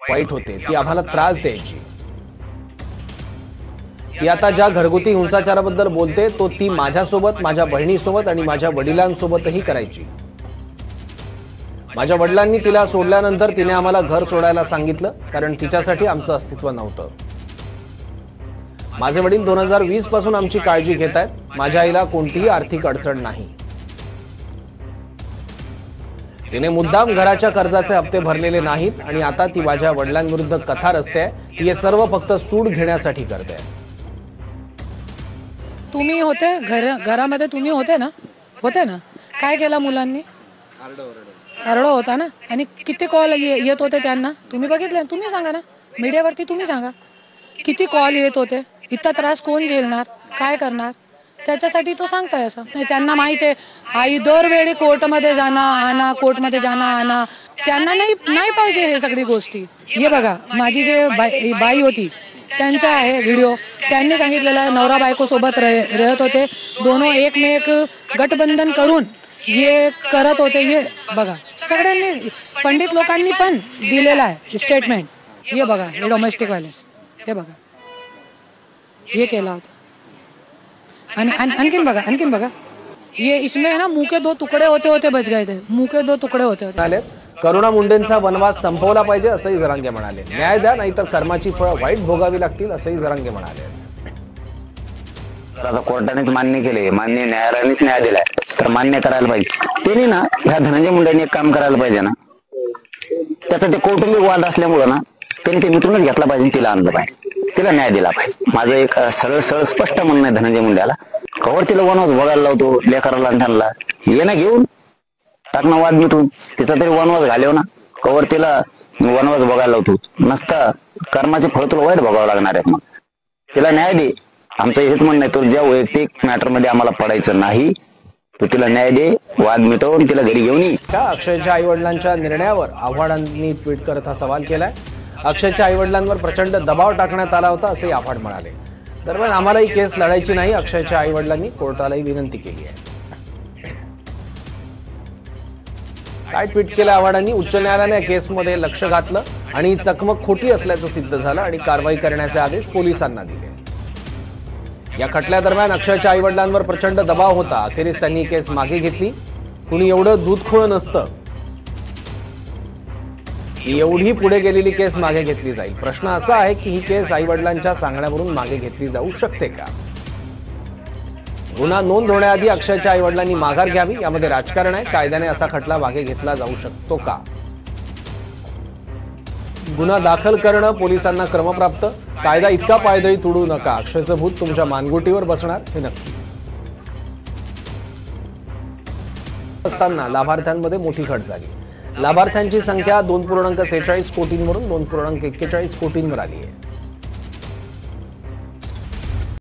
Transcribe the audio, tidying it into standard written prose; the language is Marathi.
वाईट होते, ती आम्हाला त्रास द्यायची। ती आता ज्या घरगुती हिंसाचाराबद्दल बोलते तो ती माझ्यासोबत, माझ्या बहिणीसोबत आणि माझ्या वडिलांसोबतही करायची। माझ्या वडिलांनी तिला सोडल्यानंतर तिने आम्हाला घर सोडायला सांगितलं, कारण तिच्यासाठी आमचं अस्तित्व नव्हतं। माझे वडील 2020 पासून आमची काळजी घेत आहेत। माझ्या आईला कोणतीही आर्थिक अडचण नाही। तिने मुद्दाम घराच्या कर्जाचे हप्ते भरलेले नाहीत आणि आता ती माझ्या वडिलांविरुद्ध कथा रचते। ती हे सर्व फक्त सूड घेण्यासाठी करते। तुम्ही होते घरामध्ये, तुम्ही होते ना, काय केलं मुलांनी? आरडा होता ना, आणि किती कॉल येत होते त्यांना, तुम्ही बघितले? तुम्ही सांगा ना, मीडियावरती तुम्ही सांगा किती कॉल येत होते। इतका त्रास कोण झेलणार, काय करणार? त्याच्यासाठी तो सांगताय असं नाही। त्यांना माहित आहे आई दरवेळी कोर्टमध्ये जाणार आणा, कोर्टमध्ये जाणार आणा, त्यांना नाही पाहिजे हे सगळी गोष्टी। हे बघा, माझी जे बाई होती त्यांचा आहे व्हिडिओ, त्यांनी सांगितलेलं नवरा बायको सोबत राहत होते, दोनों एकमेक गठबंधन करून हे करत होते। हे बघा, सगळ्यांनी पंडित लोकांनी पण दिलेला आहे स्टेटमेंट। हे बघा, हे डोमेस्टिक व्हायलेंस, हे बघा, ये केला होता। आणखीन बघा, ये इसमें है ना मुंह के 2 टुकड़े होते बच गए थे, मुंह के 2 टुकड़े होते। करुणा मुंडेंचा वनवास संपवला पाहिजे असंही जरांगे म्हणाले। न्याय द्या, नाहीतर कर्माची फळं वाईट भोगावी लागतील असंही जरांगे म्हणाले। आता कोर्टानेच मान्य केले, मान्य न्यायालयानेच न्याय दिलाय, तर मान्य करायला पाहिजे। त्यांनी ना ह्या धनंजय मुंडेंनी एक काम करायला पाहिजे ना, त्याचा ते कौटुंबिक वाद असल्यामुळे ना त्यांनी ते मिटूनच घेतला पाहिजे, तिला आणलं पाहिजे, तिला न्याय दिला पाहिजे। माझं एक सरळ स्पष्ट म्हणणं आहे धनंजय मुंडेला, कवर तिला वनवास बघायला लावतो, लेकराला आणि त्यांना ये ना घेऊन टाकणं वाद मिटून, तिचा तरी वनवास घालव ना, कवर तिला वनवास बघायला लावतो। नसता कर्माचे फळ तुला वाईट भोगावं लागणार आहे, मग तिला न्याय दे। आमचं हेच म्हणणं आहे, तो ज्या वैयक्तिक मॅटर मध्ये आम्हाला पडायचं नाही, तो तिला न्याय दे, वाद मिटवून तिला घरी घेऊन ये। अक्षयच्या आई वडिलांच्या निर्णयावर आव्हाडांनी ट्विट करत हा सवाल केलाय। अक्षयच्या आई वडिलांवर प्रचंड दबाव टाकण्यात आला होता असे आव्हाड म्हणाले। दरम्यान आम्हाला ही केस लढायची नाही, अक्षयच्या आई वडिलांनी कोर्टालाही विनंती केली आहे। काय ट्विट केलं आव्हाडांनी? उच्च न्यायालयाने या केसमध्ये लक्ष घातलं आणि चकमक खोटी असल्याचं सिद्ध झालं आणि कारवाई करण्याचे आदेश पोलिसांना दिले। या खटल्यादरम्यान अक्षयच्या आई वडिलांवर प्रचंड दबाव होता, अखेरीस त्यांनी केस मागे घेतली। कुणी एवढं दूधखोळ नसतं की एवढी पुढे गेलेली केस मागे घेतली जाईल। प्रश्न असा आहे की ही केस आई वडिलांच्या सांगण्यावरून मागे घेतली जाऊ शकते का? गुन्हा नोंद होण्याआधी अक्षयच्या आई वडिलांनी माघार घ्यावी, यामध्ये राजकारण आहे। कायद्याने असा खटला मागे घेतला जाऊ शकतो का? गुन्हा दाखल करणं पोलिसांना क्रमप्राप्त, कायदा इतका पायदळी तुडू नका, अक्षयचं भूत तुमच्या मानगुटीवर बसणार हे नक्की। असताना लाभार्थ्यांमध्ये मोठी घट झाली। लाभार्थ्यांची संख्या 2.46 कोटींवरून 2.41 कोटींवर आली आहे।